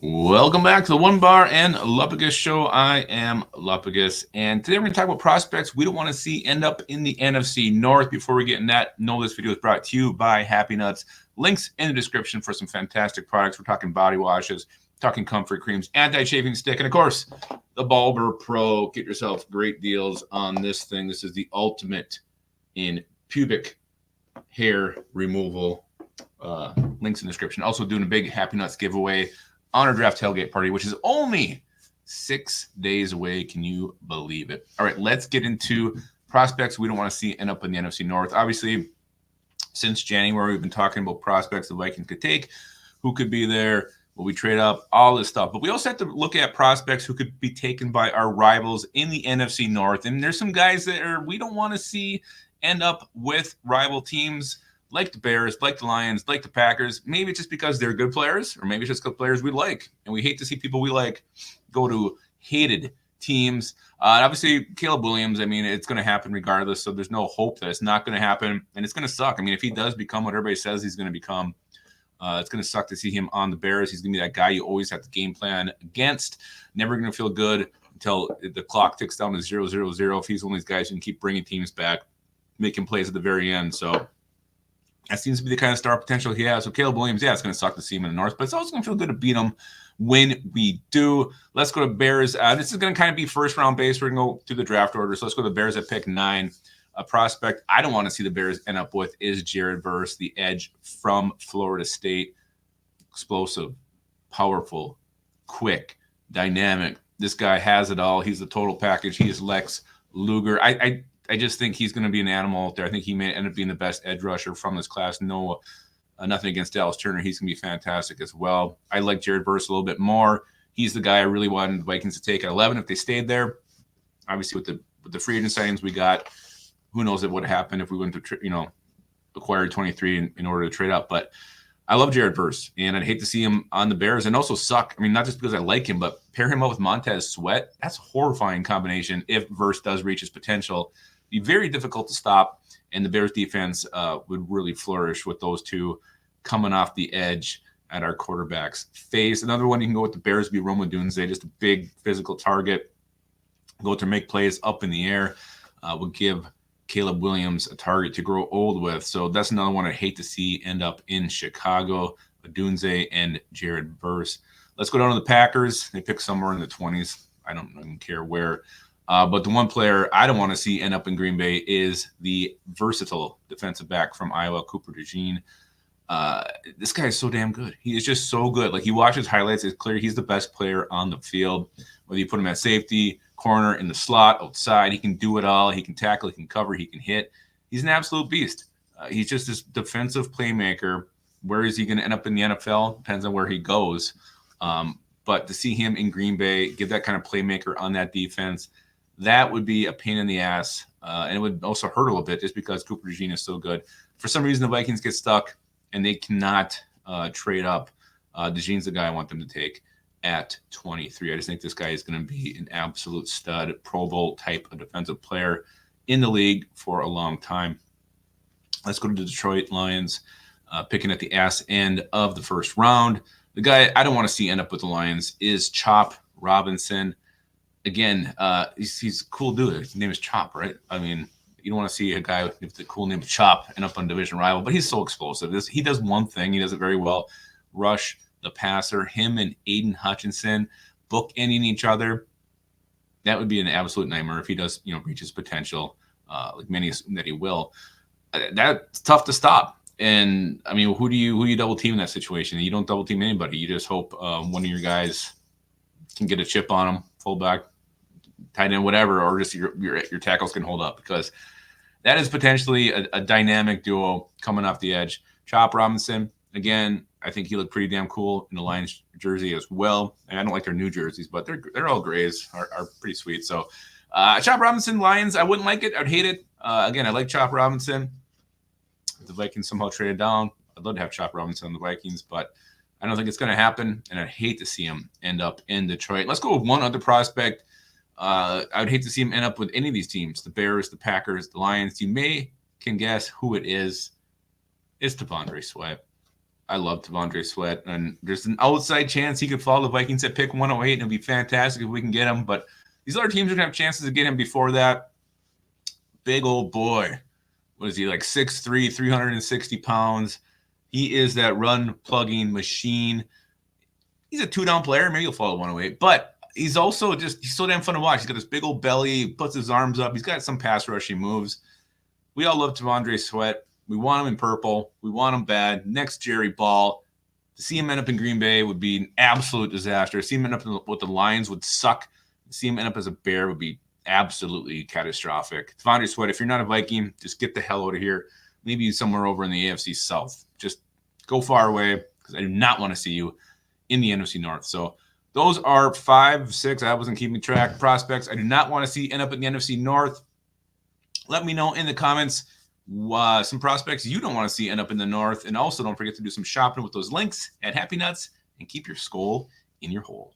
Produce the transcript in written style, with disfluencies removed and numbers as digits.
Welcome back to the Onebar and Lupagus show. I am Lupagus, and today we're going to talk about prospects we don't want to see end up in the NFC North. Before we get in that, know this video is brought to you by Happy Nuts. Links in the description for some fantastic products. We're talking body washes, talking comfort creams, anti-chafing stick, and of course, the Ballber Pro. Get yourself great deals on this thing. This is the ultimate in pubic hair removal. Links in the description. Also doing a big Happy Nuts giveaway on our draft tailgate party, which is only 6 days away. Can you believe it? All right, let's get into prospects we don't want to see end up in the NFC North. Obviously, since January, we've been talking about prospects the Vikings could take, who could be there, will we trade up, all this stuff. But we also have to look at prospects who could be taken by our rivals in the NFC North. And there's some guys that we don't want to see end up with rival teams, like the Bears, like the Lions, like the Packers. Maybe it's just because they're good players, or maybe it's just because players we like. And we hate to see people we like go to hated teams. Obviously, Caleb Williams, I mean, it's going to happen regardless. So there's no hope that it's not going to happen. And it's going to suck. I mean, if he does become what everybody says he's going to become, it's going to suck to see him on the Bears. He's going to be that guy you always have to game plan against. Never going to feel good until the clock ticks down to 0-0-0. If he's one of these guys who can keep bringing teams back, making plays at the very end. So that seems to be the kind of star potential he has. So Caleb Williams, yeah, it's going to suck to see him in the North, but it's also going to feel good to beat him when we do. Let's go to Bears. This is going to kind of be first-round base. We're going to go through the draft order. So let's go to the Bears at pick 9. A prospect I don't want to see the Bears end up with is Jared Verse, the edge from Florida State. Explosive, powerful, quick, dynamic. This guy has it all. He's the total package. He is Lex Luger. I just think he's going to be an animal out there. I think he may end up being the best edge rusher from this class. No, nothing against Dallas Turner. He's going to be fantastic as well. I like Jared Verse a little bit more. He's the guy I really wanted the Vikings to take at 11 if they stayed there. Obviously, with the free agent signings we got, who knows what would happen if we went to acquire 23 in order to trade up. But I love Jared Verse, and I'd hate to see him on the Bears and also suck. I mean, not just because I like him, but pair him up with Montez Sweat. That's a horrifying combination if Verse does reach his potential. Be very difficult to stop, and the Bears defense would really flourish with those two coming off the edge at our quarterback's face. Another one you can go with the Bears would be Rome Odunze, just a big physical target. Go to make plays up in the air. Would give Caleb Williams a target to grow old with. So that's another one I'd hate to see end up in Chicago. Odunze and Jared Verse. Let's go down to the Packers. They pick somewhere in the 20s. I don't even care where. But the one player I don't want to see end up in Green Bay is the versatile defensive back from Iowa, Cooper DeJean. This guy is so damn good. He is just so good. Like, you watch his highlights, it's clear he's the best player on the field. Whether you put him at safety, corner, in the slot, outside, he can do it all. He can tackle, he can cover, he can hit. He's an absolute beast. He's just this defensive playmaker. Where is he going to end up in the NFL? Depends on where he goes. But to see him in Green Bay, give that kind of playmaker on that defense, that would be a pain in the ass. And it would also hurt a little bit just because Cooper DeJean is so good. For some reason, the Vikings get stuck and they cannot trade up. DeJean's the guy I want them to take at 23. I just think this guy is going to be an absolute stud, Pro Bowl type of defensive player in the league for a long time. Let's go to the Detroit Lions, picking at the ass end of the first round. The guy I don't want to see end up with the Lions is Chop Robinson. Again, he's a cool dude. His name is Chop, right? I mean, you don't want to see a guy with the cool name of Chop end up on division rival, but he's so explosive. He does one thing. He does it very well. Rush the passer. Him and Aiden Hutchinson bookending each other. That would be an absolute nightmare if he does, reach his potential, like many assume that he will. That's tough to stop. And I mean, who do you double team in that situation? You don't double team anybody. You just hope one of your guys can get a chip on him, fullback, tight end, whatever, or just your tackles can hold up, because that is potentially a dynamic duo coming off the edge. Chop Robinson, again, I think he looked pretty damn cool in the Lions jersey as well. And I don't like their new jerseys, but they're all grays, are pretty sweet. So Chop Robinson, Lions, I wouldn't like it. I'd hate it. Again, I like Chop Robinson. If the Vikings somehow traded down, I'd love to have Chop Robinson on the Vikings, but I don't think it's going to happen, and I'd hate to see him end up in Detroit. Let's go with one other prospect. I would hate to see him end up with any of these teams, the Bears, the Packers, the Lions. You can guess who it is. It's T'Vondre Sweat. I love T'Vondre Sweat, and there's an outside chance he could fall the Vikings at pick 108, and it'd be fantastic if we can get him. But these other teams are gonna have chances to get him before that. Big old boy. What is he, like 6'3", 360 pounds? He is that run plugging machine. He's a 2-down player. Maybe he'll fall to 108, but he's also he's so damn fun to watch. He's got this big old belly, he puts his arms up. He's got some pass rushing moves. We all love T'Vondre Sweat. We want him in purple. We want him bad. Next Jerry Ball. To see him end up in Green Bay would be an absolute disaster. To see him end up with the Lions would suck. To see him end up as a Bear would be absolutely catastrophic. T'Vondre Sweat, if you're not a Viking, just get the hell out of here. Maybe somewhere over in the AFC South. Just go far away, because I do not want to see you in the NFC North. So those are 5, 6. I wasn't keeping track. Prospects I do not want to see end up in the NFC North. Let me know in the comments some prospects you don't want to see end up in the North. And also don't forget to do some shopping with those links at Happy Nuts and keep your skull in your hole.